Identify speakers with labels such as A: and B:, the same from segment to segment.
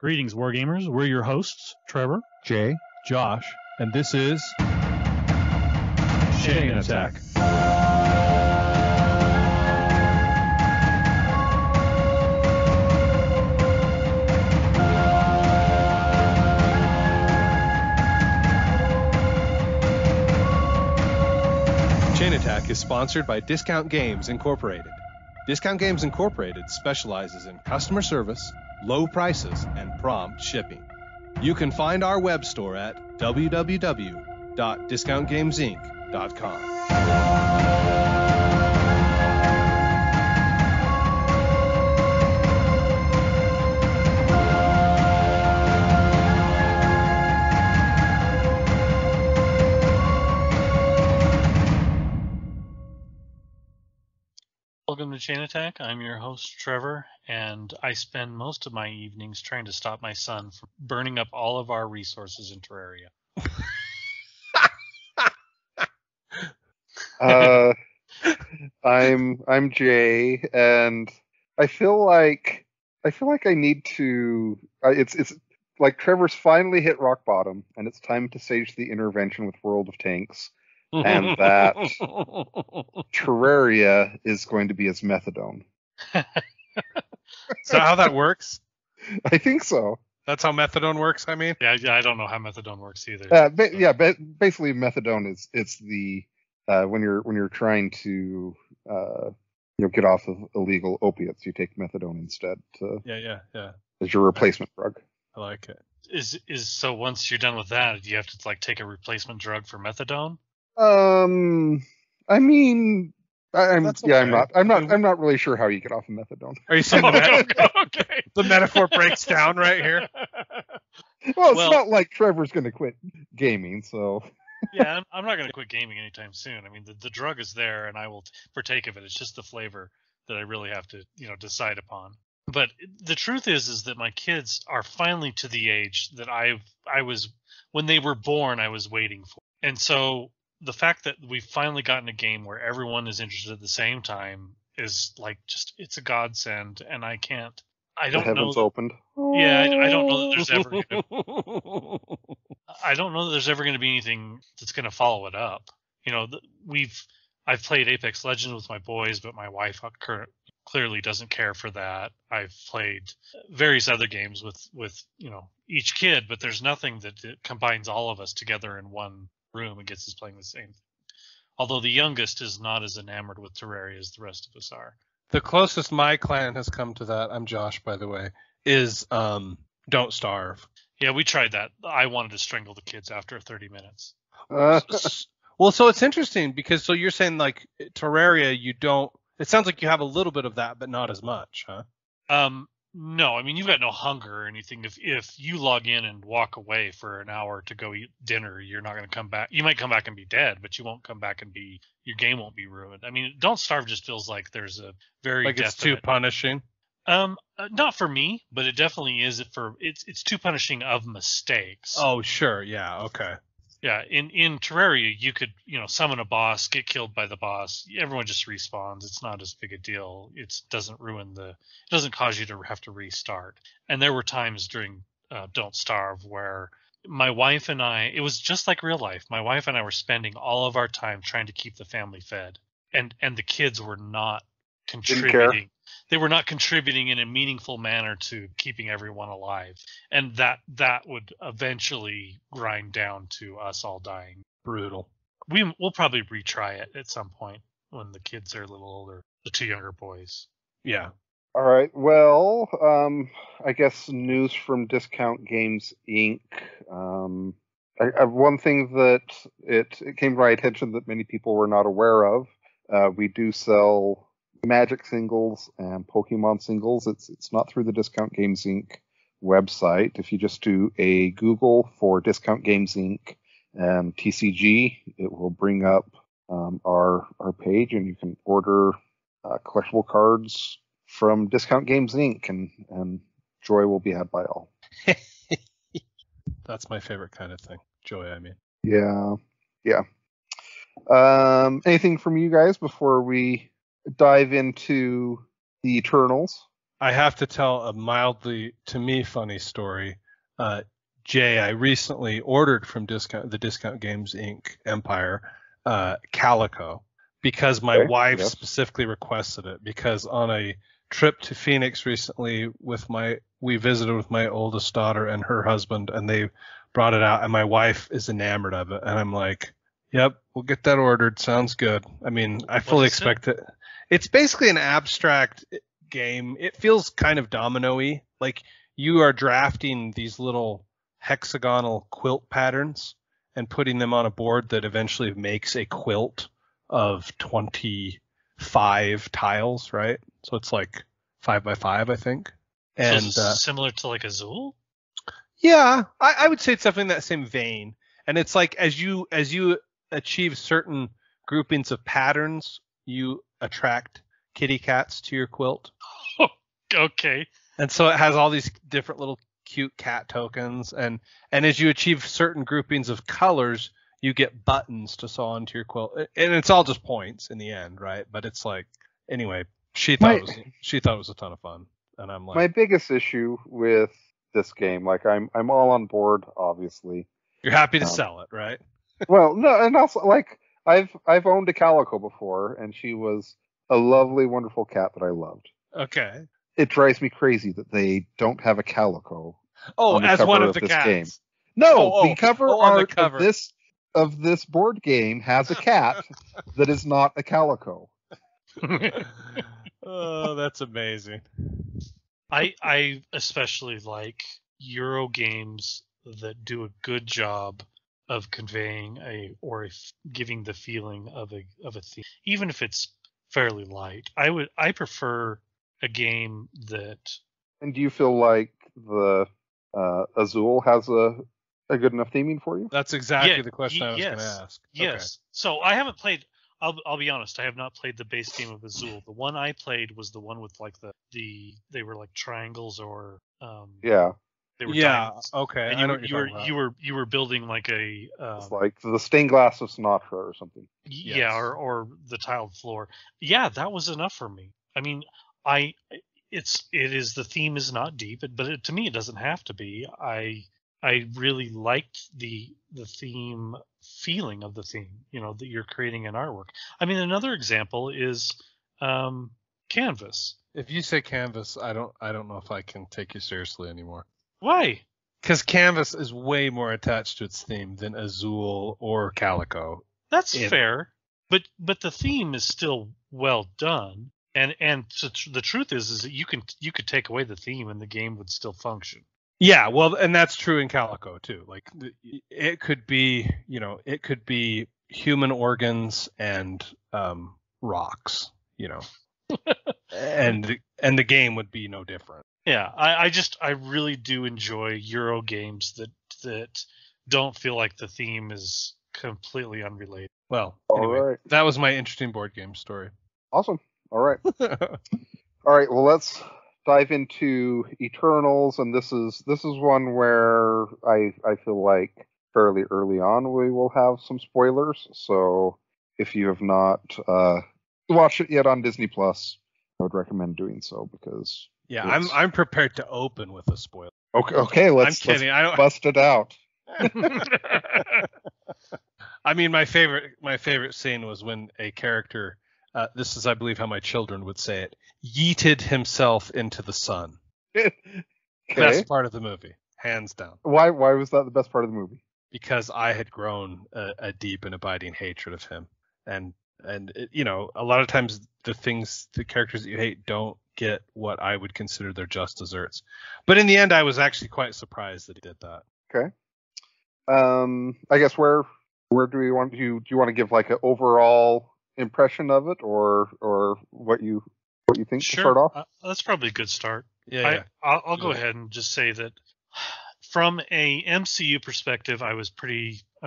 A: Greetings, Wargamers. We're your hosts, Trevor,
B: Jay,
A: Josh,
B: and this is
A: Chain Attack.
B: Chain Attack is sponsored by Discount Games Incorporated. Discount Games Incorporated specializes in customer service, low prices, and prompt shipping. You can find our web store at www.discountgamesinc.com.
A: Welcome to Chain Attack. I'm your host, Trevor, and I spend most of my evenings trying to stop my son from burning up all of our resources in Terraria.
C: I'm Jay, and I feel like I need to. It's like Trevor's finally hit rock bottom, and it's time to sage the intervention with World of Tanks, and that Terraria is going to be his methadone.
B: Is that how that works?
C: I think so.
B: That's how methadone works, I mean?
A: Yeah, I don't know how methadone works either.
C: Basically methadone is the when you're trying to get off of illegal opiates, you take methadone instead
B: Yeah.
C: as your replacement drug.
B: I like it.
A: Is so once you're done with that, do you have to take a replacement drug for methadone?
C: I mean, I'm not really sure how you get off of methadone.
B: Are you saying the metaphor breaks down right here?
C: Well, it's not like Trevor's going to quit gaming, so.
A: Yeah, I'm not going to quit gaming anytime soon. I mean, the drug is there, and I will partake of it. It's just the flavor that I really have to, decide upon. But the truth is that my kids are finally to the age that I was when they were born. I was waiting for, and so the fact that we've finally gotten a game where everyone is interested at the same time is it's a godsend, and I don't
C: the heavens opened.
A: Yeah, I don't know that there's ever I don't know that there's ever going to be anything that's going to follow it up. I've played Apex Legends with my boys, but my wife clearly doesn't care for that. I've played various other games with each kid, but there's nothing that combines all of us together in one room and gets us playing the same thing. Although the youngest is not as enamored with Terraria as the rest of us are.
B: The closest my clan has come to that, I'm Josh, by the way, is Don't Starve.
A: Yeah, we tried that. I wanted to strangle the kids after 30 minutes.
B: Well, so it's interesting because you're saying like Terraria, it sounds like you have a little bit of that, but not as much, huh?
A: No, I mean, you've got no hunger or anything. If you log in and walk away for an hour to go eat dinner, you're not going to come back. You might come back and be dead, but you won't come back and your game won't be ruined. I mean, Don't Starve just feels like there's a very
B: definite, it's too punishing.
A: Not for me, but it definitely is it's too punishing of mistakes.
B: Oh, sure. Yeah. Okay.
A: Yeah, in Terraria, you could, summon a boss, get killed by the boss. Everyone just respawns. It's not as big a deal. It doesn't cause you to have to restart. And there were times during Don't Starve where my wife and I, it was just like real life. My wife and I were spending all of our time trying to keep the family fed, and the kids were not contributing. They were not contributing in a meaningful manner to keeping everyone alive. And that would eventually grind down to us all dying.
B: Brutal.
A: We'll probably retry it at some point when the kids are a little older, the two younger boys.
B: Yeah.
C: All right. Well, I guess news from Discount Games Inc. One thing that it came to my attention that many people were not aware of. We do sell Magic singles and Pokemon singles. It's not through the Discount Games Inc. website. If you just do a Google for Discount Games Inc. and TCG, it will bring up our page, and you can order collectible cards from Discount Games Inc. and joy will be had by all.
B: That's my favorite kind of thing. Joy, I mean.
C: Yeah. Anything from you guys before we dive into the Eternals?
B: I have to tell a mildly, to me, funny story. Jay, I recently ordered from the Discount Games Inc. Empire Calico because my wife specifically requested it. Because on a trip to Phoenix recently we visited with my oldest daughter and her husband, and they brought it out, and my wife is enamored of it, and I'm like, yep, we'll get that ordered. Sounds good. I mean, I fully expect it. It's basically an abstract game. It feels kind of domino-y. Like you are drafting these little hexagonal quilt patterns and putting them on a board that eventually makes a quilt of 25 tiles, right? So it's like 5 by 5, I think. And
A: so it's similar to like Azul?
B: Yeah, I would say it's definitely in that same vein. And it's like as you achieve certain groupings of patterns, you attract kitty cats to your quilt.
A: Okay.
B: And so it has all these different little cute cat tokens, and as you achieve certain groupings of colors, you get buttons to sew onto your quilt, and it's all just points in the end, right? But it's like, anyway, she thought it was a ton of fun, and I'm like,
C: my biggest issue with this game, like I'm all on board, obviously.
B: You're happy to sell it, right?
C: Well, no, and also like I've owned a Calico before, and she was a lovely, wonderful cat that I loved.
B: Okay.
C: It drives me crazy that they don't have a Calico.
B: Oh, as one of the cats.
C: Game. No, the cover art of this board game has a cat that is not a Calico.
B: Oh, that's amazing.
A: I especially like Euro games that do a good job of conveying giving the feeling of a theme, even if it's fairly light. I prefer a game that.
C: And do you feel like the Azul has a good enough theming for you?
B: That's exactly the question I was going to ask.
A: Yes.
B: Okay.
A: So I haven't played. I'll be honest. I have not played the base game of Azul. The one I played was the one with like they were like triangles or
C: yeah.
A: They were
B: diamonds. Okay.
A: And you were building like a
C: it's like the stained glass of Sinatra or something.
A: Yeah, yes. or the tiled floor. Yeah, that was enough for me. I mean, the theme is not deep, but to me it doesn't have to be. I really liked the theme feeling of the theme, that you're creating an artwork. I mean, another example is Canvas.
B: If you say Canvas, I don't know if I can take you seriously anymore.
A: Why?
B: Because Canvas is way more attached to its theme than Azul or Calico.
A: That's fair, but the theme is still well done. And the truth is that you could take away the theme and the game would still function.
B: Yeah, well, and that's true in Calico too. Like it could be human organs and rocks, and the game would be no different.
A: Yeah, I really do enjoy Euro games that don't feel like the theme is completely unrelated.
B: Well, anyway, all right. That was my interesting board game story.
C: Awesome. All right. All right. Well, let's dive into Eternals, and this is one where I feel like fairly early on we will have some spoilers. So if you have not watched it yet on Disney Plus, I would recommend doing so because
B: I'm prepared to open with a spoiler.
C: Okay. Let's bust it out.
B: I mean, my favorite scene was when a character. This is, I believe, how my children would say it. Yeeted himself into the sun.
C: Okay.
B: Best part of the movie, hands down.
C: Why was that the best part of the movie?
B: Because I had grown a deep and abiding hatred of him, and a lot of times the characters that you hate don't get what I would consider their just desserts. But in the end, I was actually quite surprised that he did that.
C: Okay. I guess where do we want do you want to give like an overall impression of it, or what you think to start off?
A: That's probably a good start.
B: Yeah.
A: I'll go ahead and just say that from a MCU perspective, I'm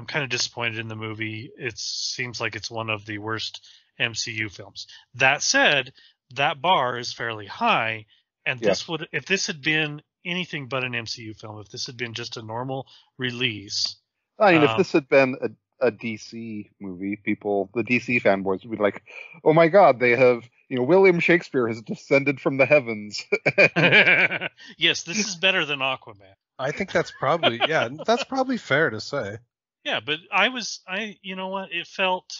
A: kind of disappointed in the movie. It seems like it's one of the worst MCU films. That said, that bar is fairly high, and if this had been anything but an MCU film, if this had been just a normal release,
C: I mean, if this had been a DC movie, the DC fanboys would be like, oh my god, they have William Shakespeare has descended from the heavens.
A: Yes, this is better than Aquaman.
B: I think that's probably fair to say.
A: Yeah, but you know what? It felt,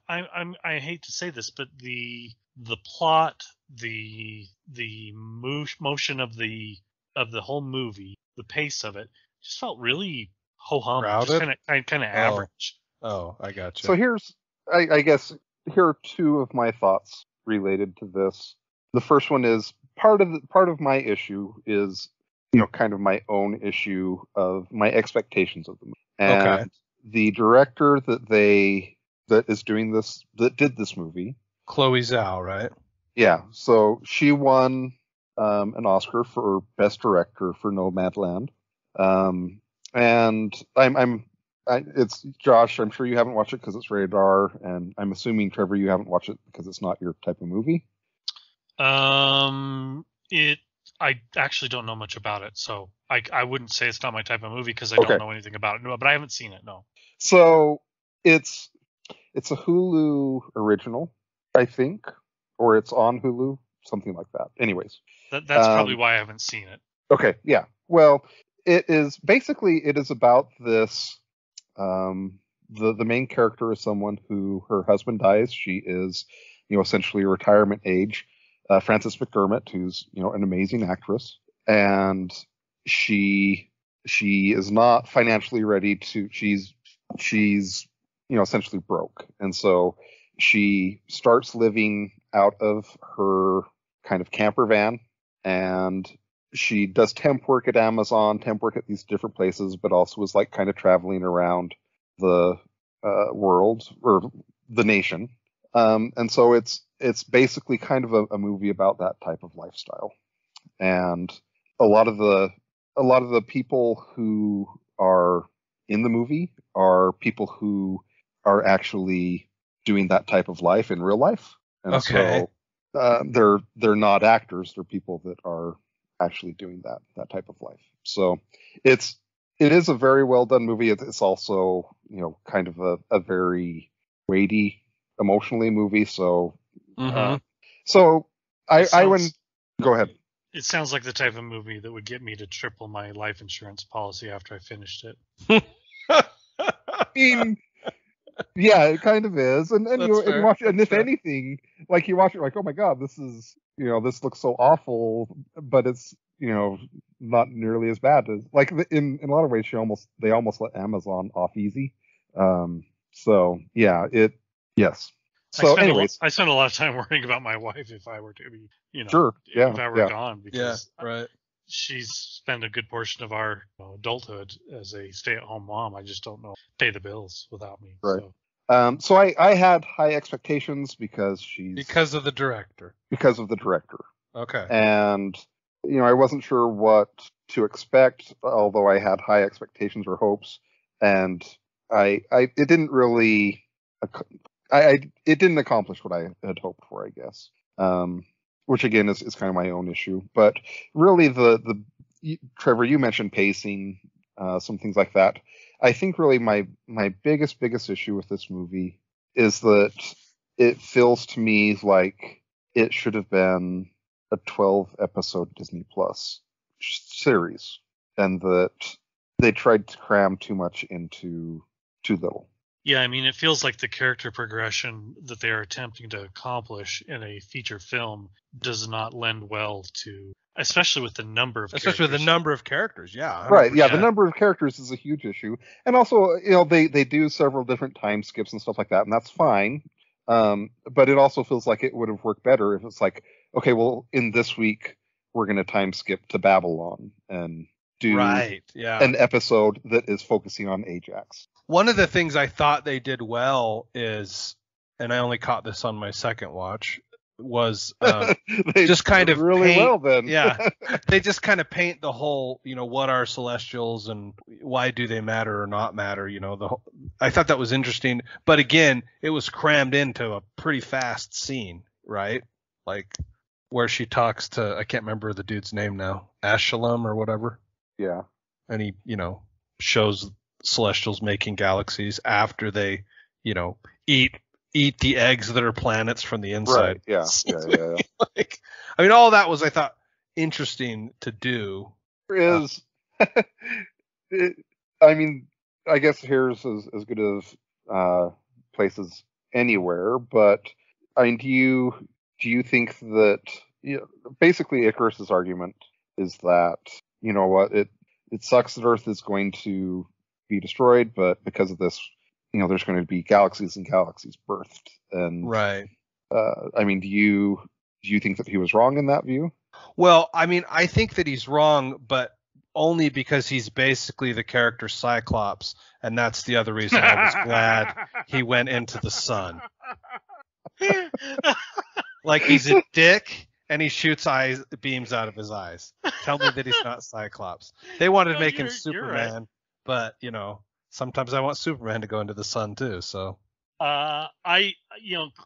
A: I hate to say this, but the plot, the motion of the whole movie, the pace of it, just felt really ho-hum, just kind of average.
B: Oh, I gotcha.
C: So I guess here are two of my thoughts related to this. The first one is part of my issue is kind of my own issue of my expectations of the movie. And the director that did this movie,
B: Chloe Zhao, right?
C: Yeah. So she won an Oscar for Best Director for Nomadland. And it's Josh. I'm sure you haven't watched it because it's rated R, and I'm assuming Trevor, you haven't watched it because it's not your type of movie.
A: I actually don't know much about it, so I wouldn't say it's not my type of movie because I don't know anything about it. No, but I haven't seen it. No.
C: So it's a Hulu original, I think, or it's on Hulu, something like that. Anyways,
A: that's probably why I haven't seen it.
C: Okay, yeah. Well, it is about this. The main character is someone who her husband dies. She is, essentially retirement age. Frances McDermott, who's an amazing actress, and she is not financially ready to. She's essentially broke, and so she starts living out of her kind of camper van, and she does temp work at Amazon, temp work at these different places, but also is like kind of traveling around the world or the nation. And so it's basically kind of a movie about that type of lifestyle. And a lot of the people who are in the movie are people who are actually doing that type of life in real life. And so they're not actors, they're people that are actually doing that type of life. So it is a very well done movie. It's also, kind of a very weighty emotionally movie. So, I wouldn't go ahead.
A: It sounds like the type of movie that would get me to triple my life insurance policy after I finished it.
C: I mean, yeah, it kind of is. And you watch it, and if anything, like you watch it like, oh my God, this is, this looks so awful, but it's, not nearly as bad as, like, in a lot of ways, they almost let Amazon off easy. So yeah, yes. So anyways,
A: I spend a lot of time worrying about my wife if I were to be,
C: sure, yeah,
A: if I were gone, because
B: right.
A: She's spent a good portion of our adulthood as a stay-at-home mom. I just don't know pay the bills without me.
C: Right. So I had high expectations because
B: of the director.
C: Because of the director.
B: Okay.
C: And I wasn't sure what to expect, although I had high expectations or hopes, and it didn't really it didn't accomplish what I had hoped for, I guess. Which again is kind of my own issue. But really, Trevor, you mentioned pacing, some things like that. I think really my biggest issue with this movie is that it feels to me like it should have been a 12-episode Disney Plus series, and that they tried to cram too much into too little.
A: Yeah, I mean, it feels like the character progression that they are attempting to accomplish in a feature film does not lend well to, especially with the number of characters.
B: Yeah. 100%.
C: Right, yeah, the number of characters is a huge issue. And also, they do several different time skips and stuff like that, and that's fine. But it also feels like it would have worked better if it's like, okay, well, in this week, we're going to time skip to Babylon and do an episode that is focusing on Ajax.
B: One of the things I thought they did well is, and I only caught this on my second watch, was
C: they
B: just kind of
C: really
B: paint,
C: well then.
B: Yeah, they just kind of paint the whole, what are Celestials and why do they matter or not matter? I thought that was interesting, but again, it was crammed into a pretty fast scene, right? Like where she talks to, I can't remember the dude's name now, Ashalum or whatever.
C: Yeah,
B: and he, shows Celestials making galaxies after they, eat eat the eggs that are planets from the inside.
C: Right. Yeah.
B: Like, I mean, all that was, I thought, interesting to do.
C: There is. I mean, I guess here's as good as places anywhere, but I mean, do you think that basically Icarus's argument is that you know what it sucks that Earth is going to be destroyed, but because of this, there's going to be galaxies and galaxies birthed, and
B: right.
C: I mean, do you think that he was wrong in that view?
B: Well, I mean, I think that he's wrong, but only because he's basically the character Cyclops, and that's the other reason I was glad he went into the sun. Like, he's a dick, and he shoots beams out of his eyes. Tell me that he's not Cyclops. They wanted to make him Superman, right. But, sometimes I want Superman to go into the sun, too, so...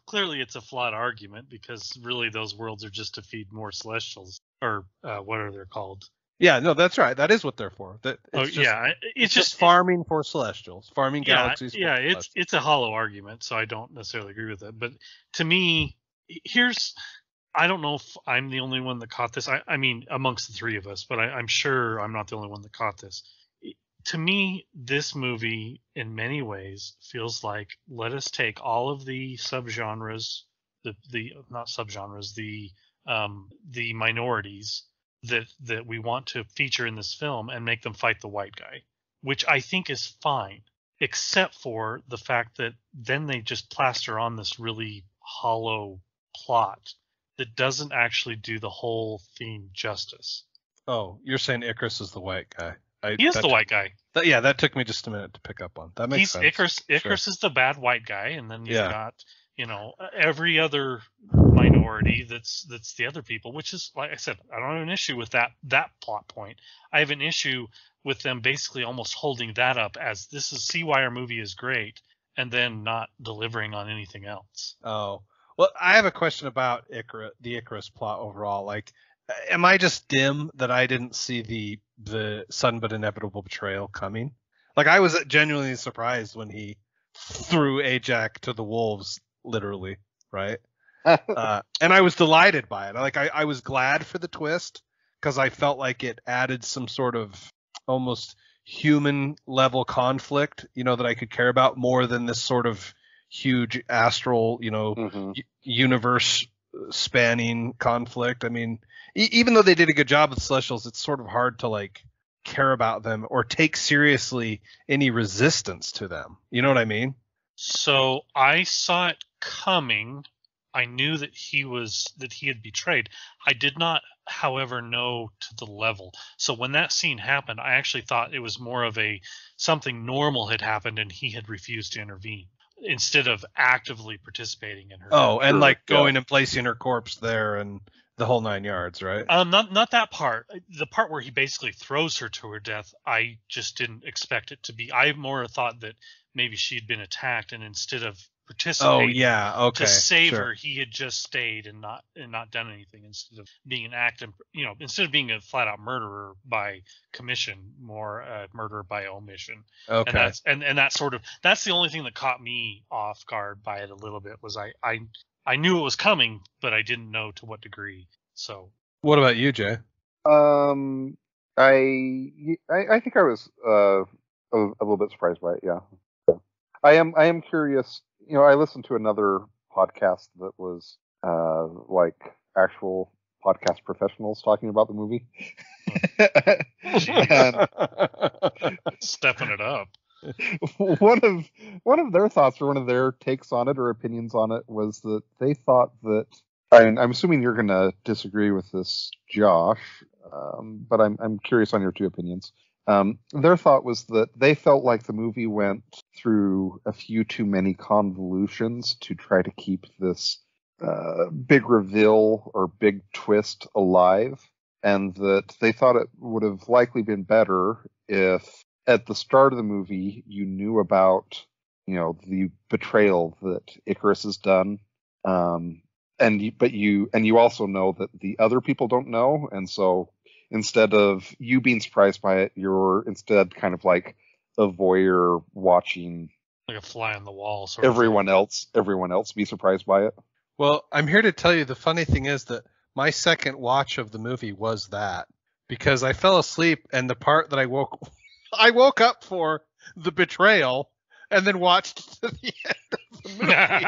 A: clearly it's a flawed argument, because really those worlds are just to feed more Celestials, or what are they called?
B: Yeah, no, that's right. That is what they're for.
A: It's just
B: farming for Celestials, farming galaxies.
A: Yeah, it's a hollow argument, so I don't necessarily agree with it. But to me, I don't know if I'm the only one that caught this. I mean, amongst the three of us, but I'm sure I'm not the only one that caught this. To me, this movie, in many ways, feels like, let us take all of the subgenres, the minorities that we want to feature in this film, and make them fight the white guy, which I think is fine, except for the fact that then they just plaster on this really hollow plot that doesn't actually do the whole theme justice.
B: Oh, you're saying Icarus is the white guy.
A: He is the white guy.
B: That took me just a minute to pick up on. That makes sense.
A: Icarus is the bad white guy, and then you've got every other minority that's the other people, which is, like I said, I don't have an issue with that plot point. I have an issue with them basically almost holding that up as this is, see why our movie is great, and then not delivering on anything else.
B: Oh, well, I have a question about the Icarus plot overall. Like, am I just dim that I didn't see the sudden but inevitable betrayal coming? Like, I was genuinely surprised when he threw Ajax to the wolves, literally, right? And I was delighted by it. Like, I was glad for the twist, because I felt like it added some sort of almost human level conflict, that I could care about more than this sort of huge astral, universe spanning conflict. I mean, even though they did a good job with Celestials, it's sort of hard to like care about them or take seriously any resistance to them. You know what I mean?
A: So I saw it coming. I knew that he had betrayed. I did not, however, know to the level. So when that scene happened, I actually thought it was more of something normal had happened and he had refused to intervene, instead of actively participating in her.
B: Oh, and like going and placing her corpse there and the whole 9 yards, right?
A: Not that part. The part where he basically throws her to her death, I just didn't expect it to be. I more thought that maybe she'd been attacked, and instead of participating to save her, he had just stayed and not done anything, instead of being an act, instead of being a flat out murderer by commission, more murderer by omission.
B: Okay.
A: And that's the only thing that caught me off guard by it a little bit, was I knew it was coming, but I didn't know to what degree. So
B: what about you, Jay?
C: I think I was a little bit surprised by it. Yeah. I am curious. I listened to another podcast that was like actual podcast professionals talking about the movie.
A: Stepping it up.
C: One of their thoughts, or one of their takes on it, or opinions on it, was that they thought that, I'm assuming you're going to disagree with this, Josh, but I'm curious on your two opinions. Their thought was that they felt like the movie went through a few too many convolutions to try to keep this big reveal or big twist alive, and that they thought it would have likely been better if at the start of the movie you knew about the betrayal that Icarus has done, and you also know that the other people don't know, and so instead of you being surprised by it, you're instead kind of like a voyeur watching
A: like a fly on the wall sort of
C: everyone else be surprised by it.
B: Well, I'm here to tell you the funny thing is that my second watch of the movie was that, because I fell asleep and the part that I woke up for the betrayal and then watched to the end of the movie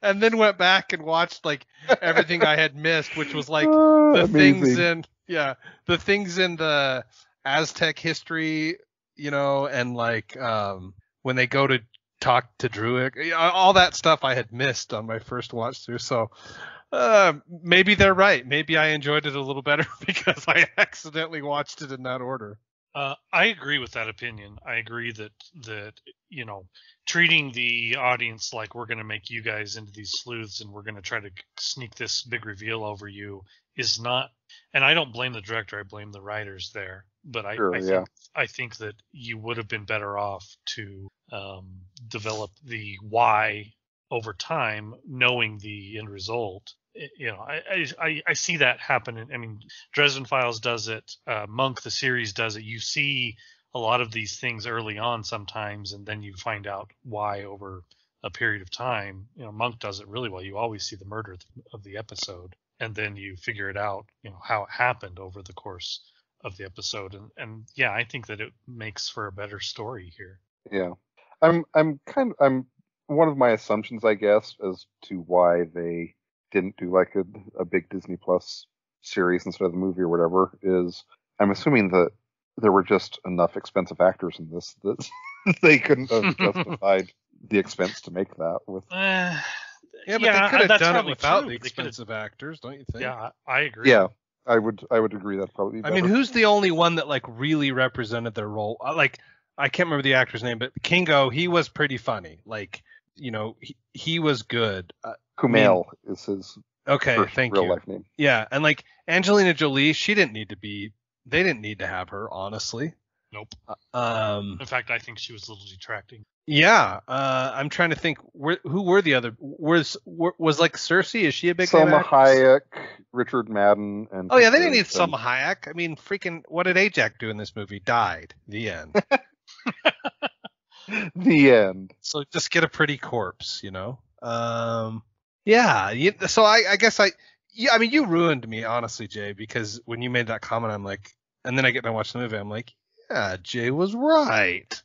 B: and then went back and watched like everything I had missed, which was like the things in the Aztec history, and like when they go to talk to Druid, all that stuff I had missed on my first watch through. So maybe they're right. Maybe I enjoyed it a little better because I accidentally watched it in that order.
A: I agree with that opinion. I agree that treating the audience like we're going to make you guys into these sleuths and we're going to try to sneak this big reveal over you is not. And I don't blame the director. I blame the writers there. But I think that you would have been better off to develop the why over time, knowing the end result. I see that happen. I mean, Dresden Files does it. Monk, the series, does it. You see a lot of these things early on sometimes, and then you find out why over a period of time. Monk does it really well. You always see the murder of the episode, and then you figure it out, how it happened over the course of the episode. And yeah, I think that it makes for a better story here.
C: Yeah. I'm one of my assumptions, I guess, as to why they didn't do like a big Disney Plus series instead of the movie or whatever is I'm assuming that there were just enough expensive actors in this that they couldn't have justified the expense to make that with.
B: Yeah, but they could have done it without the expensive actors, don't you think?
A: Yeah, I agree.
C: Yeah, I would agree that probably.
B: I mean, who's the only one that like really represented their role? Like, I can't remember the actor's name, but Kingo, he was pretty funny. Like, he was good.
C: Kumail is his
B: real
C: life name.
B: Yeah, and like Angelina Jolie, they didn't need to have her, honestly.
A: Nope. In fact, I think she was a little detracting.
B: Yeah, I'm trying to think who were the other. Was like Cersei? Is she a big
C: Salma Hayek, Richard Madden, and
B: they didn't need Salma Hayek. I mean, freaking, what did Ajax do in this movie? Died. The end.
C: The end.
B: So just get a pretty corpse, Yeah. So I guess I mean, you ruined me, honestly, Jay, because when you made that comment, I'm like, and then I get to watch the movie, I'm like, yeah, Jay was right.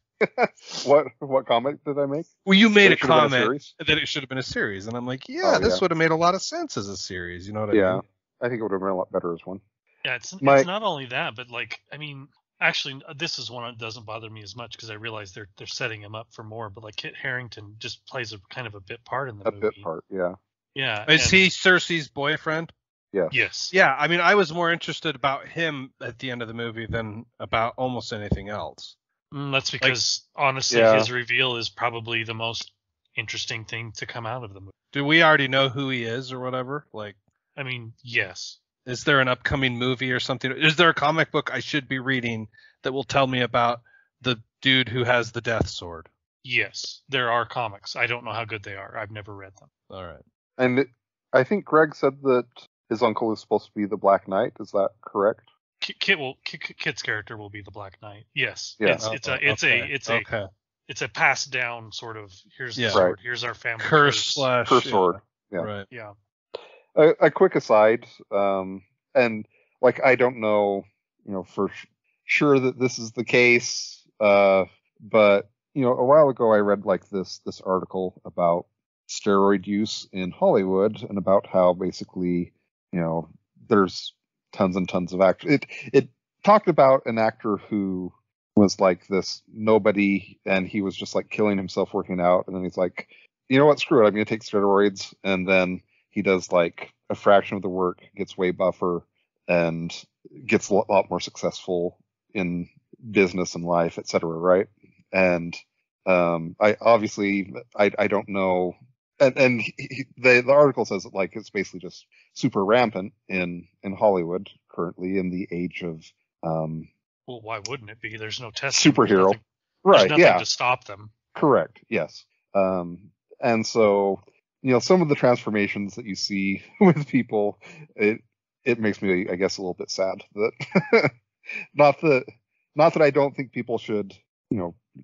C: What comment did I make?
B: Well, you made a comment that it should have been a series, and I'm like, this would have made a lot of sense as a series. You know what I mean? Yeah,
C: I think it would have been a lot better as one.
A: Yeah, it's not only that, but like, I mean, actually, this is one that doesn't bother me as much because I realize they're setting him up for more. But like, Kit Harington just plays a kind of a bit part in the movie.
C: A bit part, yeah.
A: Yeah.
B: Is he Cersei's boyfriend?
C: Yeah.
A: Yes.
B: Yeah, I mean, I was more interested about him at the end of the movie than about almost anything else.
A: That's because, honestly, his reveal is probably the most interesting thing to come out of the movie.
B: Do we already know who he is or whatever? Like,
A: I mean, yes.
B: Is there an upcoming movie or something? Is there a comic book I should be reading that will tell me about the dude who has the death sword?
A: Yes, there are comics. I don't know how good they are. I've never read them.
B: All right.
C: And I think Greg said that his uncle is supposed to be the Black Knight. Is that correct?
A: Kit's character will be the Black Knight. Yes.
C: Yeah.
A: It's a passed down sort of, here's the sword, here's our family curse
C: sword. Yeah.
B: Right.
A: Yeah.
C: A quick aside, and like, I don't know, for sure that this is the case, but a while ago I read like this article about steroid use in Hollywood and about how basically, there's tons and tons of actors. It talked about an actor who was like this nobody, and he was just like killing himself working out, and then he's like, you know what, screw it, I'm gonna take steroids, and then he does like a fraction of the work, gets way buffer, and gets a lot more successful in business and life, etc. Right? And I don't know. And the article says that like it's basically just super rampant in Hollywood currently in the age of
A: well, why wouldn't it be? There's no testing.
C: Superhero.
A: There's nothing to stop them.
C: Correct. Yes. And so, some of the transformations that you see with people, it makes me, I guess, a little bit sad that not that I don't think people should,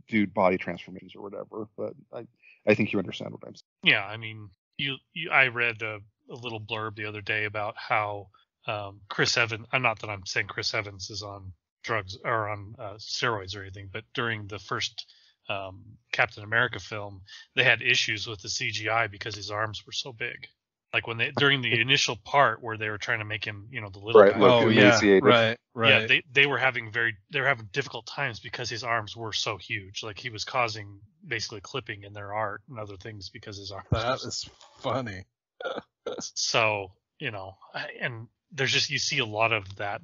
C: do body transformations or whatever. But I think you understand what I'm saying.
A: Yeah, I mean, I read a little blurb the other day about how Chris Evans. I'm not that I'm saying Chris Evans is on drugs or on steroids or anything, but during the first Captain America film, they had issues with the CGI because his arms were so big. Like during the initial part where they were trying to make him, the little guy.
B: Oh yeah, right.
A: Yeah, they were having difficult times because his arms were so huge. Like he was causing basically clipping in their art and other things because his arms.
B: That is funny.
A: So and there's just you see a lot of that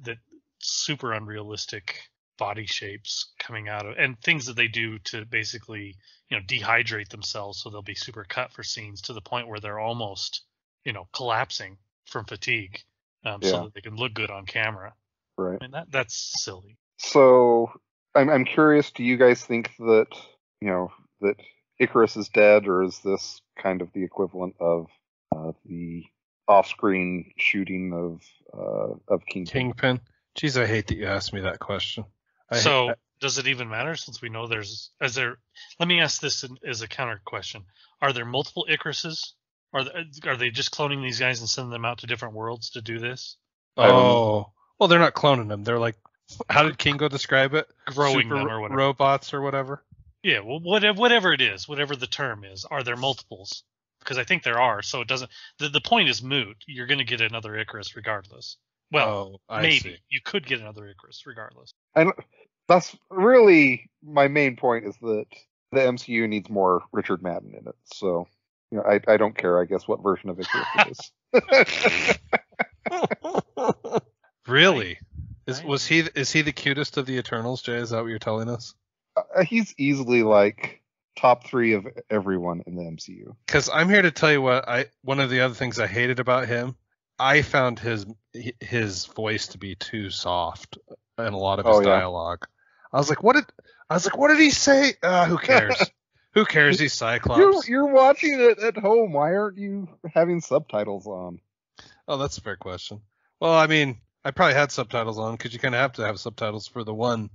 A: super unrealistic body shapes coming out of and things that they do to basically dehydrate themselves so they'll be super cut for scenes to the point where they're almost collapsing from fatigue so that they can look good on camera.
C: Right.
A: I mean that's silly.
C: So I'm curious, do you guys think that that Icarus is dead, or is this kind of the equivalent of the off-screen shooting of Kingpin?
B: Jeez, I hate that you asked me that question.
A: Does it even matter since we know let me ask this as a counter question. Are there multiple Icaruses? Are they just cloning these guys and sending them out to different worlds to do this?
B: Oh, well, they're not cloning them. They're like, how did Kingo describe it?
A: Growing them or whatever.
B: Robots or whatever?
A: Yeah, well, whatever it is, whatever the term is, are there multiples? Because I think there are, so it doesn't... The point is moot. You're going to get another Icarus regardless. Well, maybe.
B: See.
A: You could get another Icarus regardless.
C: That's really my main point, is that the MCU needs more Richard Madden in it. So, I don't care, I guess, what version of Icarus it is.
B: Really? Is he the cutest of the Eternals, Jay? Is that what you're telling us?
C: He's easily like top 3 of everyone in the MCU.
B: Because I'm here to tell you one of the other things I hated about him. I found his voice to be too soft in a lot of his dialogue. I was like, what did he say? Who cares? Who cares? He's Cyclops.
C: You're watching it at home. Why aren't you having subtitles on?
B: Oh, that's a fair question. Well, I mean, I probably had subtitles on because you kind of have to have subtitles for the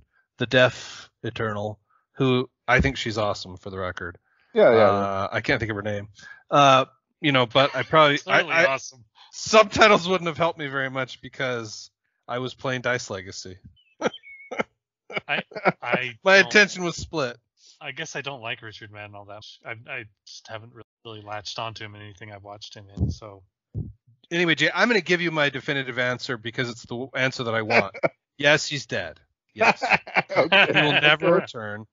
B: deaf Eternal, who I think she's awesome, for the record.
C: Yeah.
B: I can't think of her name. But I probably
A: awesome.
B: Subtitles wouldn't have helped me very much because I was playing Dice Legacy. My attention was split.
A: I guess I don't like Richard Madden all that much. I just haven't really latched onto him in anything I've watched him in. So
B: anyway, Jay, I'm going to give you my definitive answer because it's the answer that I want. Yes, he's dead. Yes.
C: Okay.
B: He will never return.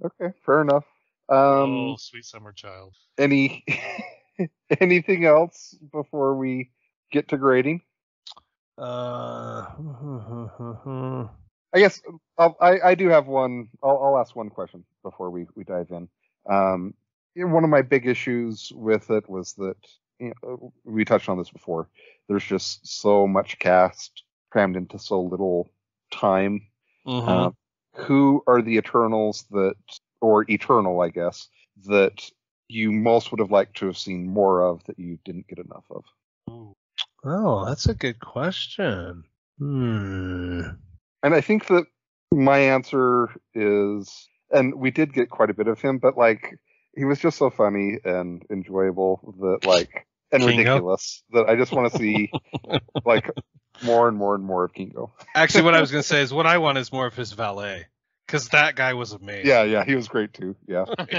C: Okay, fair enough.
A: Oh, sweet summer child.
C: Anything else before we get to grading? I guess I do have one. I'll ask one question before we dive in. One of my big issues with it was that we touched on this before. There's just so much cast crammed into so little time.
B: Mm-hmm.
C: Who are the Eternals or Eternal, I guess, that you most would have liked to have seen more of that you didn't get enough of?
B: Oh, that's a good question.
C: And I think that my answer is, and we did get quite a bit of him, but like he was just so funny and enjoyable and ridiculous that I just want to see like more and more and more of Kingo.
B: Actually, what I was going to say is what I want is more of his valet, because that guy was amazing.
C: Yeah, he was great too. Yeah. And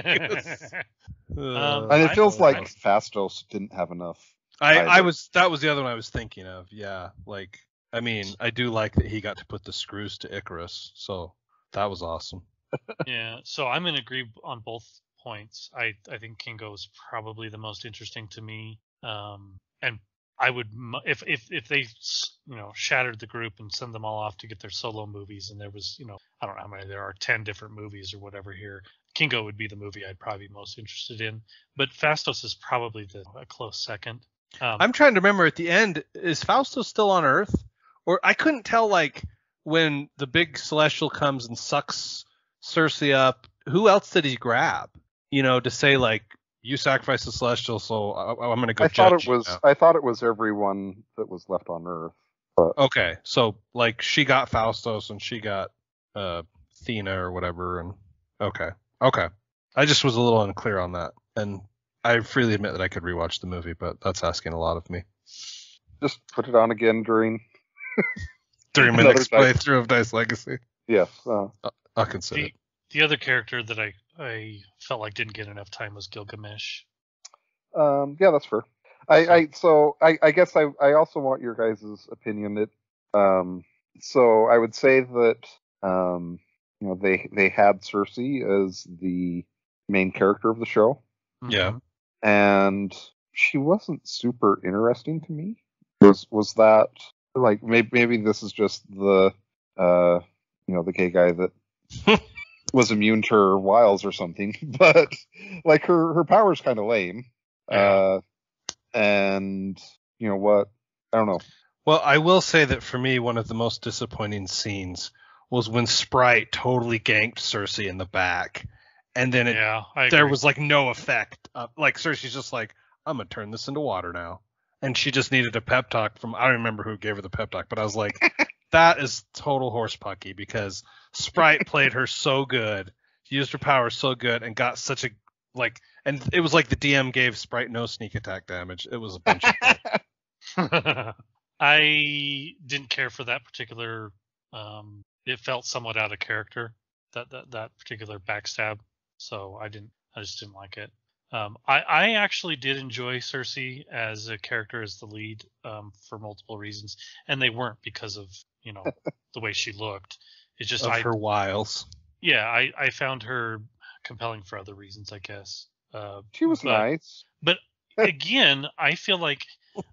C: it feels like Fastos didn't have enough.
B: That was the other one I was thinking of. Yeah, like I mean, I do like that he got to put the screws to Icarus, so that was awesome.
A: Yeah, so I'm going to agree on both points. I think Kingo is probably the most interesting to me. And I would, if they, shattered the group and send them all off to get their solo movies, and there was, I don't know how many there are, 10 different movies or whatever here, Kingo would be the movie I'd probably be most interested in. But Fastos is probably a close second.
B: I'm trying to remember at the end, is Fastos still on Earth? Or I couldn't tell, like, when the big Celestial comes and sucks Cersei up, who else did he grab? To say, like, you sacrificed the Celestial, so I'm going to go judge you now.
C: I thought it was everyone that was left on Earth. But...
B: Okay, so, like, she got Fastos and she got Athena or whatever, and Okay. I just was a little unclear on that, and I freely admit that I could rewatch the movie, but that's asking a lot of me.
C: Just put it on again during
B: my
C: another
B: next
C: Dice.
B: playthrough of Dice Legacy.
C: Yes.
B: I'll consider it.
A: The other character that I felt like didn't get enough time was Gilgamesh.
C: Yeah, that's fair. I guess I also want your guys' opinion. So I would say that they had Cersei as the main character of the show.
B: Yeah.
C: And she wasn't super interesting to me. Was that like maybe this is just the the gay guy that was immune to her wiles or something, but like her power's kind of lame.
A: Yeah.
C: And you know what? I don't know.
B: Well, I will say that for me, one of the most disappointing scenes was when Sprite totally ganked Cersei in the back, and then there was like no effect. Like Cersei's just like, I'm gonna turn this into water now, and she just needed a pep talk from, I don't remember who gave her the pep talk, but I was like, that is total horse pucky, because Sprite played her so good, she used her power so good, and got such a and it was like the DM gave Sprite no sneak attack damage. It was a bunch of
A: I didn't care for that particular. It felt somewhat out of character, that particular backstab. So I just didn't like it. I actually did enjoy Cersei as a character, as the lead, for multiple reasons, and they weren't because of the way she looked. It's just
B: her wiles.
A: Yeah, I found her compelling for other reasons, I guess.
C: She was nice,
A: but again, I feel like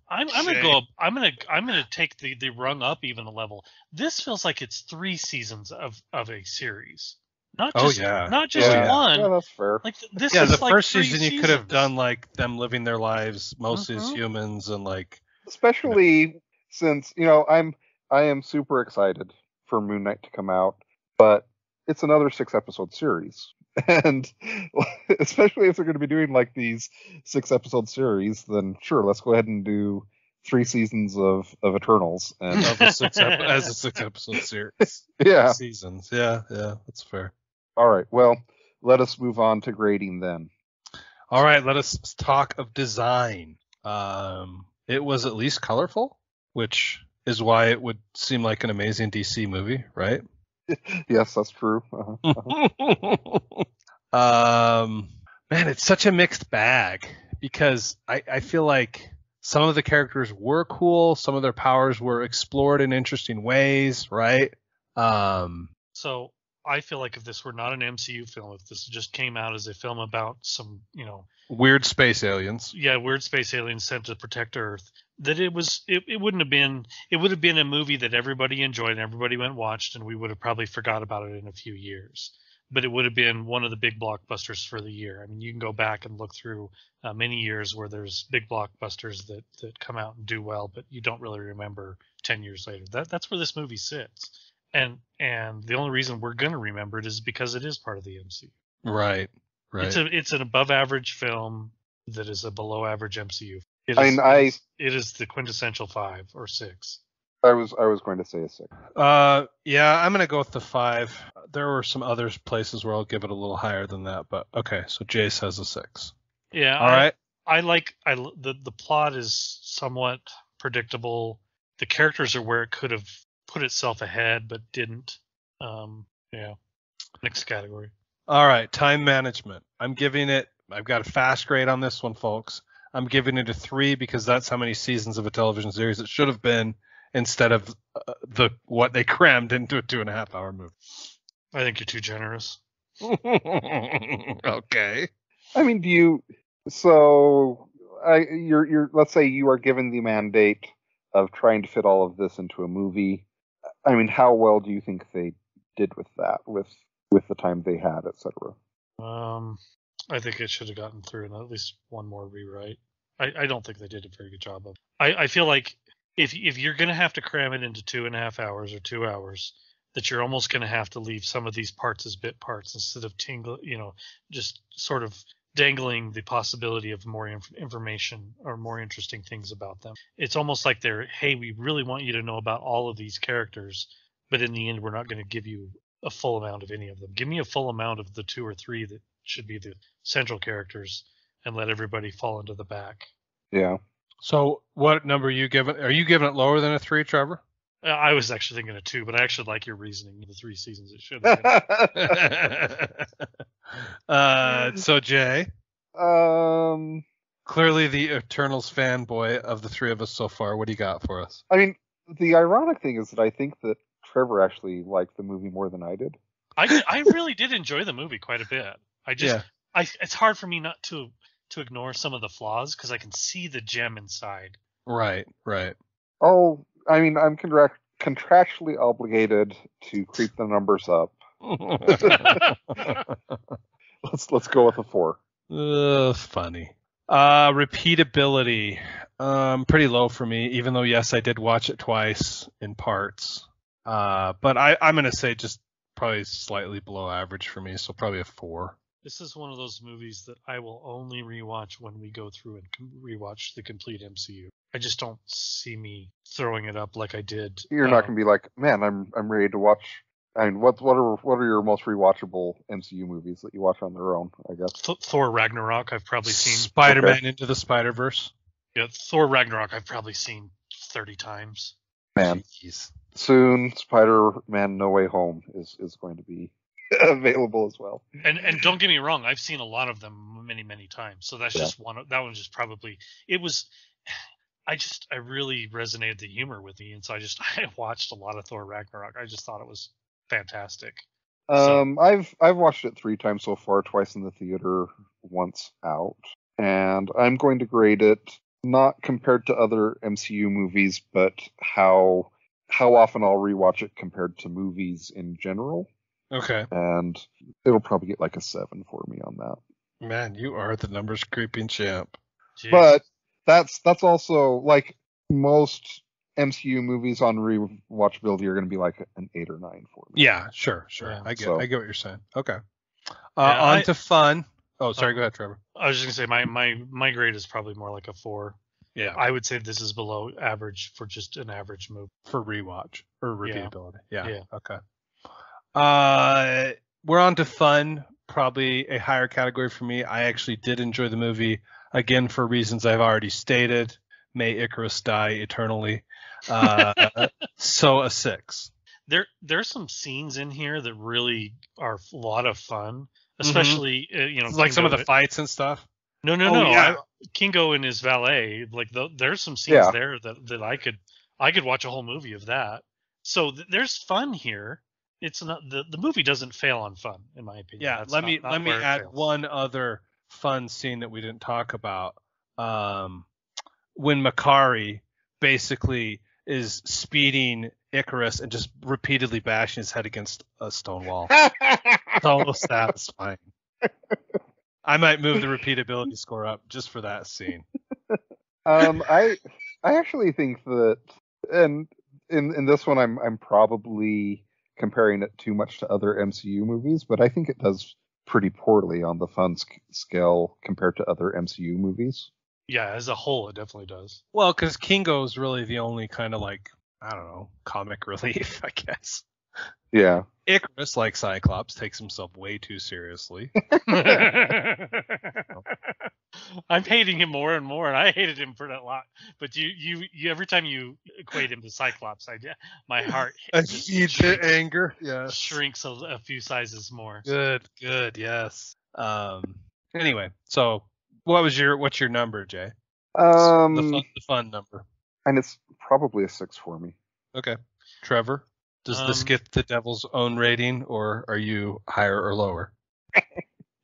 A: I'm gonna take the rung up even a level. This feels like it's 3 seasons of a series, not just one.
C: Yeah, that's fair.
A: Like this.
B: Yeah,
A: is
B: the
A: like
B: first
A: 3
B: season you could have done like them living their lives mostly as humans, and like
C: especially since I am super excited for Moon Knight to come out, but it's another 6-episode series. And especially if they're going to be doing like these 6-episode series, then sure, let's go ahead and do 3 seasons of Eternals and
B: as a 6-episode series.
C: Yeah,
B: seasons. Yeah, that's fair.
C: All right, well, let us move on to grading then.
B: All right, let us talk of design. It was at least colorful, which is why it would seem like an amazing DC movie, right?
C: Yes, that's true.
B: Man, it's such a mixed bag, because I feel like some of the characters were cool, some of their powers were explored in interesting ways, right?
A: So I feel like if this were not an MCU film, if this just came out as a film about some,
B: weird space aliens.
A: Yeah, weird space aliens sent to protect Earth, that it would have been a movie that everybody enjoyed and everybody went and watched, and we would have probably forgot about it in a few years. But it would have been one of the big blockbusters for the year. I mean, you can go back and look through many years where there's big blockbusters that come out and do well, but you don't really remember 10 years later. That's where this movie sits. And the only reason we're going to remember it is because it is part of the MCU.
B: Right.
A: It's an above average film that is a below average MCU. It is the quintessential 5 or 6.
C: I was going to say a 6.
B: Yeah, I'm gonna go with the 5. There were some other places where I'll give it a little higher than that, but okay. So Jace has a 6.
A: Yeah.
B: All right.
A: The plot is somewhat predictable. The characters are where it could have put itself ahead, but didn't. Yeah. Next category.
B: All right. Time management. I've got a fast grade on this one, folks. I'm giving it a 3 because that's how many seasons of a television series it should have been, instead of what they crammed into a 2.5-hour movie.
A: I think you're too generous.
B: Okay.
C: I mean, let's say you are given the mandate of trying to fit all of this into a movie. I mean, how well do you think they did with that, with the time they had, etc.?
A: I think it should have gotten through in at least one more rewrite. I don't think they did a very good job of it. I feel like if you're going to have to cram it into 2.5 hours or 2 hours, that you're almost going to have to leave some of these parts as bit parts instead of just sort of dangling the possibility of more information or more interesting things about them. It's almost like hey, we really want you to know about all of these characters, but in the end, we're not going to give you a full amount of any of them. Give me a full amount of the 2 or 3 that should be the central characters, and let everybody fall into the back.
C: Yeah.
B: So what number are you giving? Are you giving it lower than a 3, Trevor?
A: I was actually thinking a 2, but I actually like your reasoning. The 3 seasons it should have been.
B: So Jay,
C: um,
B: clearly the Eternals fanboy of the 3 of us so far. What do you got for us?
C: I mean, the ironic thing is that I think that Trevor actually liked the movie more than I did.
A: I really did enjoy the movie quite a bit. It's hard for me not to ignore some of the flaws because I can see the gem inside.
B: Right.
C: Oh, I mean, I'm contractually obligated to creep the numbers up. Let's go with a 4.
B: Funny. Repeatability, pretty low for me, even though, yes, I did watch it twice in parts. But I'm going to say just probably slightly below average for me, so probably a 4.
A: This is one of those movies that I will only rewatch when we go through and rewatch the complete MCU. I just don't see me throwing it up like I did.
C: You're not going to be like, man, I'm ready to watch. I mean, what are your most rewatchable MCU movies that you watch on their own? I guess
A: Thor Ragnarok. I've probably seen
B: Spider-Man Into the Spider-Verse.
A: Yeah, Thor Ragnarok. I've probably seen 30 times.
C: Man,
B: jeez.
C: Soon Spider-Man No Way Home is going to be available as well.
A: And don't get me wrong, I've seen a lot of them many times. So that's just one. That one's just probably it was. I really resonated the humor with me, and so I watched a lot of Thor Ragnarok. I just thought it was fantastic.
C: I've watched it 3 times so far, twice in the theater, once out, and I'm going to grade it not compared to other MCU movies, but how often I'll rewatch it compared to movies in general.
B: Okay.
C: And it'll probably get like a 7 for me on that.
B: Man, you are the numbers creeping champ.
A: Jeez.
C: But that's also like most MCU movies on rewatchability are going to be like an 8 or 9 for me.
B: Yeah, sure.
A: Yeah.
B: I get what you're saying. Okay.
A: Yeah,
B: on to fun. Oh, sorry. Go ahead, Trevor.
A: I was just gonna say my grade is probably more like a 4.
B: Yeah.
A: I would say this is below average for just an average movie.
B: For rewatch or repeatability. Yeah. Okay. We're on to fun. Probably a higher category for me. I actually did enjoy the movie, again, for reasons I've already stated. May Icarus die eternally. So a 6.
A: There's some scenes in here that really are a lot of fun, especially
B: like some of the fights and stuff.
A: No.
B: Yeah.
A: Kingo and his valet, like there's some scenes there that I could watch a whole movie of that. So there's fun here. It's not the movie doesn't fail on fun, in my opinion.
B: Yeah.
A: That's
B: let me add
A: fails.
B: one other fun scene that we didn't talk about. When Makari basically is speeding Icarus and just repeatedly bashing his head against a stone wall. It's almost satisfying. I might move the repeatability score up just for that scene.
C: I actually think that, and in this one, I'm probably comparing it too much to other MCU movies, but I think it does pretty poorly on the fun scale compared to other MCU movies.
A: Yeah, as a whole, it definitely does.
B: Well, because Kingo is really the only kind of like, I don't know, comic relief, I guess.
C: Yeah.
B: Icarus, like Cyclops, takes himself way too seriously.
A: I'm hating him more and more, and I hated him for that lot. But you every time you equate him to Cyclops, my heart
B: the anger,
A: shrinks a few sizes more.
B: Good, yes. Anyway, so what's your number, Jay? The fun number.
C: And it's probably a 6 for me.
B: Okay. Trevor, does this get the devil's own rating, or are you higher or lower?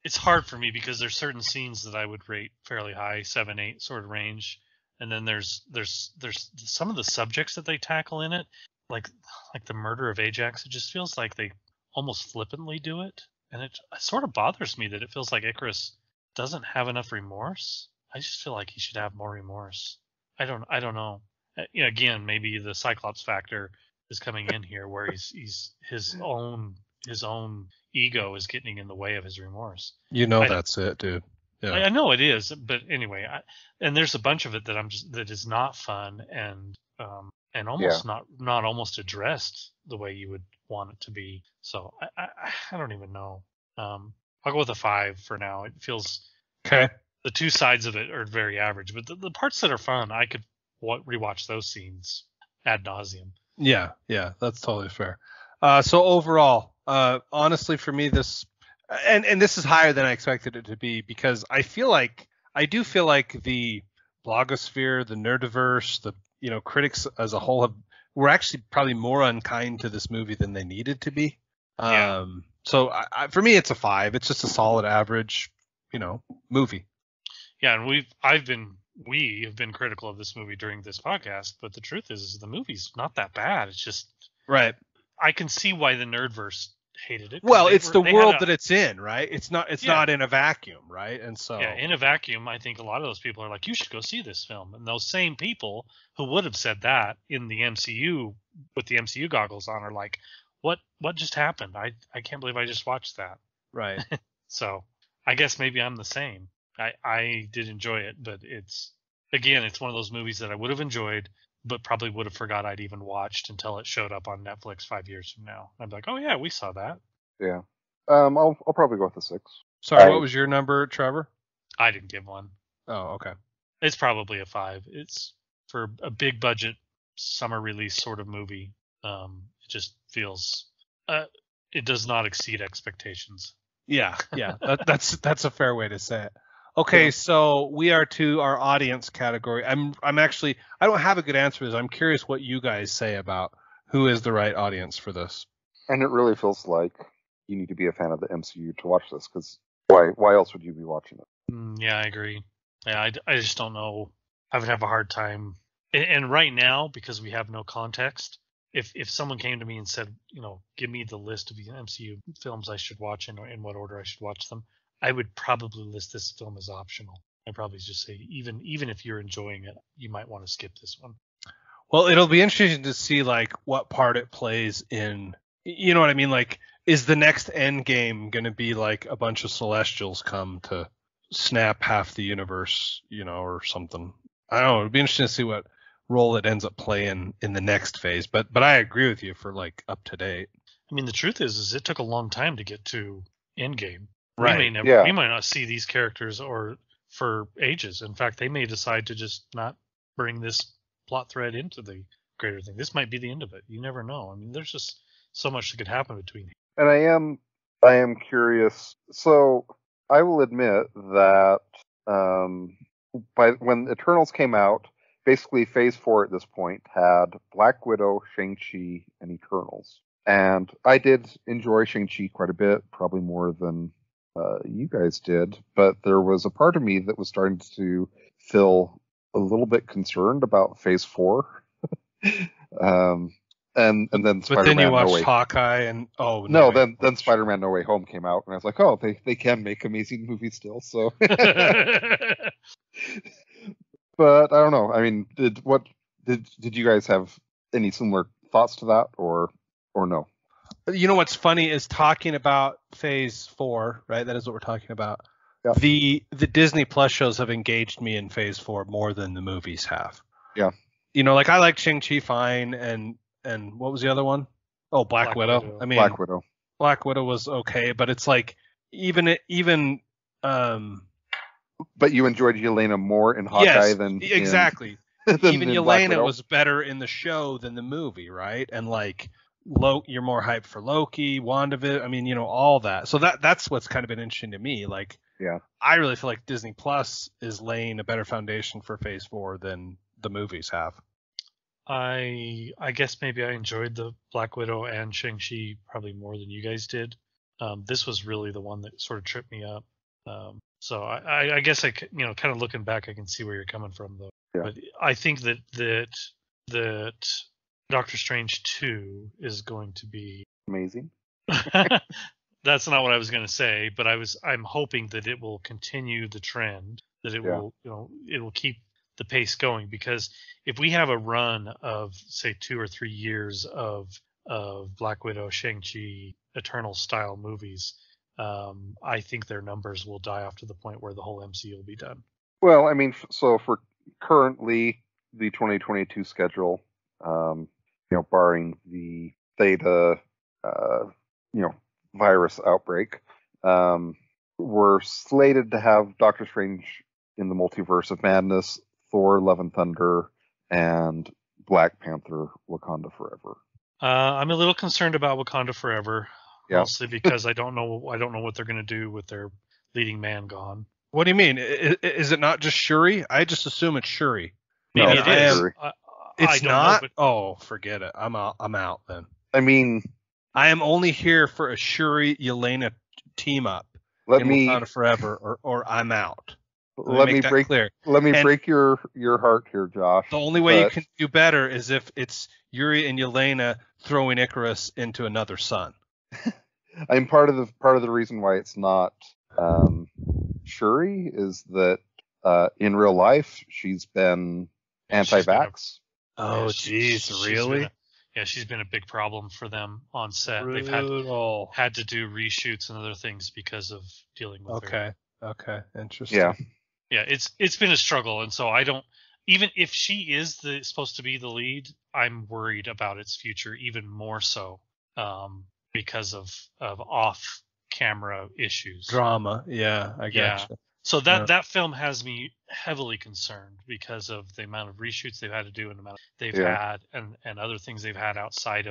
A: It's hard for me because there's certain scenes that I would rate fairly high, 7, 8 sort of range, and then there's some of the subjects that they tackle in it, like the murder of Ajax. It just feels like they almost flippantly do it, and it sort of bothers me that it feels like Icarus doesn't have enough remorse. I just feel like he should have more remorse. I don't know. Again, maybe the Cyclops factor is coming in here, where he's his own ego is getting in the way of his remorse.
B: That's it, dude. Yeah.
A: I know it is, but anyway, and there's a bunch of it that that is not fun, and and
C: Yeah.
A: not almost addressed the way you would want it to be. So I don't even know. I'll go with a 5 for now. It feels
B: Okay.
A: the two sides of it are very average, but the parts that are fun, I could rewatch those scenes ad nauseum.
B: Yeah, that's totally fair. So overall, honestly, for me, this and this is higher than I expected it to be, because I do feel like the blogosphere, the nerdiverse, the critics as a whole were actually probably more unkind to this movie than they needed to be.
A: Yeah.
B: So for me, it's a 5. It's just a solid average, movie.
A: Yeah, and we have been critical of this movie during this podcast, but the truth is the movie's not that bad. It's just
B: Right.
A: I can see why the nerdverse hated it.
B: Well, it's the world that it's in, right? It's not in a vacuum, right? And so
A: in a vacuum, I think a lot of those people are like, you should go see this film. And those same people who would have said that in the MCU with the MCU goggles on are like, what just happened? I can't believe I just watched that.
B: Right.
A: So I guess maybe I'm the same. I did enjoy it, but it's one of those movies that I would have enjoyed, but probably would have forgot I'd even watched until it showed up on Netflix 5 years from now. I'd be like, oh yeah, we saw that.
C: Yeah. I'll probably go with a 6.
B: Sorry, what was your number, Trevor?
A: I didn't give one.
B: Oh, okay.
A: It's probably a 5. It's for a big budget summer release sort of movie. It just feels it does not exceed expectations.
B: Yeah. That's a fair way to say it. Okay, so we are to our audience category. I'm actually, I don't have a good answer for this. I'm curious what you guys say about who is the right audience for this.
C: And it really feels like you need to be a fan of the MCU to watch this, because why else would you be watching it?
A: Yeah, I agree. Yeah, I just don't know. I would have a hard time. And right now, because we have no context, if someone came to me and said, give me the list of the MCU films I should watch and in what order I should watch them, I would probably list this film as optional. I'd probably just say, even if you're enjoying it, you might want to skip this one.
B: Well, it'll be interesting to see like what part it plays in. You know what I mean? Like, is the next Endgame going to be like a bunch of Celestials come to snap half the universe, or something? I don't know. It'd be interesting to see what role it ends up playing in the next phase. But I agree with you for like up to date.
A: I mean, the truth is it took a long time to get to Endgame.
B: Right.
A: We might not see these characters or for ages. In fact, they may decide to just not bring this plot thread into the greater thing. This might be the end of it. You never know. I mean, there's just so much that could happen between.
C: And I am curious. So I will admit that when Eternals came out, basically Phase 4 at this point had Black Widow, Shang-Chi, and Eternals. And I did enjoy Shang-Chi quite a bit, probably more than you guys did, but there was a part of me that was starting to feel a little bit concerned about Phase 4. And then Spider-Man
B: But then you watched
C: No Way.
B: Hawkeye and
C: then Spider-Man No Way Home came out, and I was like, oh, they can make amazing movies still. So, but I don't know. I mean, did you guys have any similar thoughts to that, or no?
B: You know what's funny is talking about Phase 4, right? That is what we're talking about.
C: Yeah.
B: The Disney Plus shows have engaged me in Phase 4 more than the movies have.
C: Yeah.
B: Like I liked Shang-Chi fine, and what was the other one? Oh, Black Widow. I mean, Black Widow was okay, but it's like even
C: But you enjoyed Yelena more in Hawkeye than
B: exactly. Even Yelena was better in the show than the movie, right? And like you're more hyped for Loki, WandaVision. I mean, all that. So that's what's kind of been interesting to me. Like,
C: yeah,
B: I really feel like Disney Plus is laying a better foundation for Phase 4 than the movies have.
A: I guess maybe I enjoyed the Black Widow and Shang-Chi probably more than you guys did. This was really the one that sort of tripped me up. So I guess kind of looking back, I can see where you're coming from though.
C: Yeah.
A: But I think that Doctor Strange 2 is going to be
C: amazing.
A: That's not what I was going to say, but I'm hoping that it will continue the trend, that it will, it will keep the pace going, because if we have a run of say 2 or 3 years of Black Widow, Shang-Chi, Eternal style movies, I think their numbers will die off to the point where the whole MCU will be done.
C: Well, I mean, so for currently the 2022 schedule, barring the Theta, virus outbreak. We're slated to have Doctor Strange in the Multiverse of Madness, Thor: Love and Thunder, and Black Panther: Wakanda Forever.
A: I'm a little concerned about Wakanda Forever,
C: Yeah.
A: mostly because I don't know what they're going to do with their leading man gone.
B: What do you mean? Is it not just Shuri? I just assume it's Shuri.
A: Maybe
C: No,
A: it
C: it's
A: is.
C: Shuri.
B: It's
A: I don't
B: not.
A: know,
B: Oh, forget it. I'm out then.
C: I mean,
B: I am only here for a Shuri Yelena team up
C: let
B: in
C: me
B: Wakanda Forever, or I'm out.
C: let me break
B: clear.
C: Let me
B: And
C: break your heart here, Josh.
B: The only way you can do better is if it's Yuri and Yelena throwing Icarus into another sun.
C: I'm part of the reason why it's not Shuri is that in real life she's been anti-vax.
B: Oh, jeez, really?
A: She's been a big problem for them on set.
B: Brutal.
A: They've had to do reshoots and other things because of dealing with her.
B: Okay, interesting.
A: Yeah, it's been a struggle, and so I don't. Even if she is supposed to be the lead, I'm worried about its future even more so because of off-camera issues.
B: Drama, yeah, I gotcha.
A: So that film has me heavily concerned because of the amount of reshoots they've had to do and the amount they've had and other things they've had outside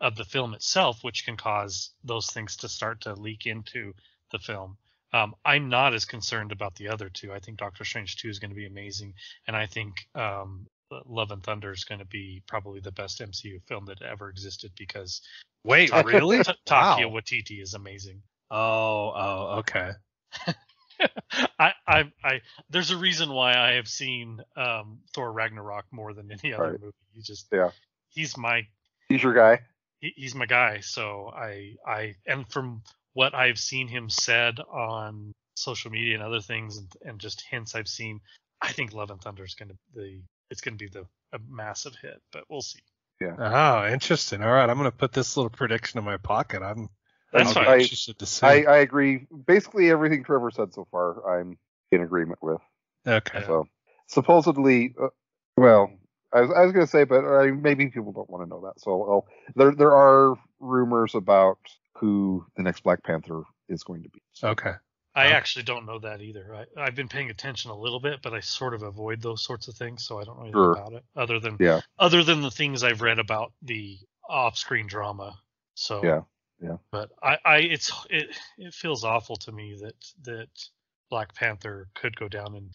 A: of the film itself, which can cause those things to start to leak into the film. I'm not as concerned about the other two. I think Doctor Strange 2 is going to be amazing, and I think Love and Thunder is going to be probably the best MCU film that ever existed because
B: really?
A: Taika Waititi is amazing.
B: Oh, okay.
A: I there's a reason why I have seen Thor Ragnarok more than any other movie. He's your guy. He's my guy. So I and from what I've seen him said on social media and other things and just hints I've seen, I think Love and Thunder is going to be a massive hit, but we'll see.
C: Yeah.
B: Oh, interesting. All right, I'm going to put this little prediction in my pocket.
A: That's fine.
B: Interested to see.
C: I agree. Basically, everything Trevor said so far, I'm in agreement with.
B: Okay.
C: So supposedly, I was going to say, but maybe people don't want to know that. So there are rumors about who the next Black Panther is going to be.
B: Okay.
A: I actually don't know that either. I've been paying attention a little bit, but I sort of avoid those sorts of things, so I don't know anything about it other than the things I've read about the off-screen drama. So
C: yeah.
A: But it feels awful to me that Black Panther could go down in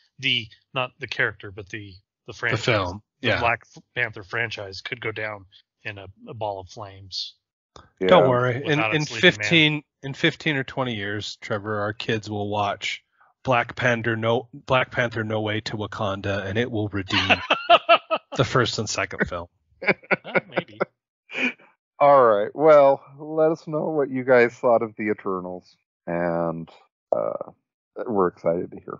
A: not the character, but the franchise.
B: The film.
A: The Black Panther franchise could go down in a ball of flames.
B: Yeah. Don't worry. In 15 or 20 years, Trevor, our kids will watch Black Panther No Way to Wakanda, and it will redeem the first and second film.
A: Maybe.
C: All right. Well, let us know what you guys thought of the Eternals, and we're excited to hear.